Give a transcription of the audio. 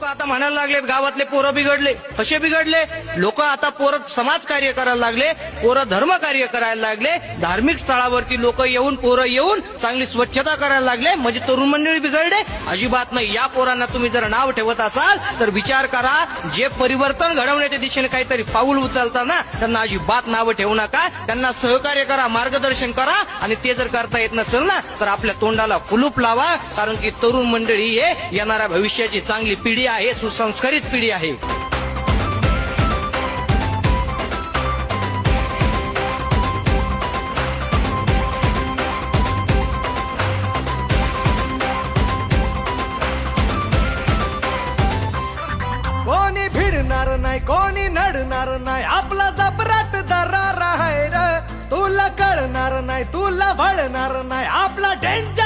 आता म्हणायला लागलेत गावातले पोरं बिघडले. कसे बिघडले? लोक आता पोरं समाज कार्य करायला लागले, पोरं धर्म कार्य करायला लागले, धार्मिक स्थळावरती लोक येऊन पोरं येऊन चांगली स्वच्छता करायला लागले. म्हणजे तरुण मंडळी बिघडले? अजिबात नाही. या पोरांना तुम्ही जर नाव ठेवत असाल तर विचार करा. जे परिवर्तन घडवण्याच्या दिशेने काहीतरी पाऊल उचलताना त्यांना अजिबात नावं ठेवू नका. त्यांना सहकार्य करा, मार्गदर्शन करा. आणि ते जर करता येत नसेल ना तर आपल्या तोंडाला कुलूप लावा. कारण की तरुण मंडळी हे येणाऱ्या भविष्याची चांगली पिढी आहे, सुसंस्कारित पिढी आहे. कोणी भिडणार नाही, कोणी नडणार नाही, आपला जबराट दरार आहे र. तुला कळणार नाही, तुला वळणार नाही, आपला डेंजर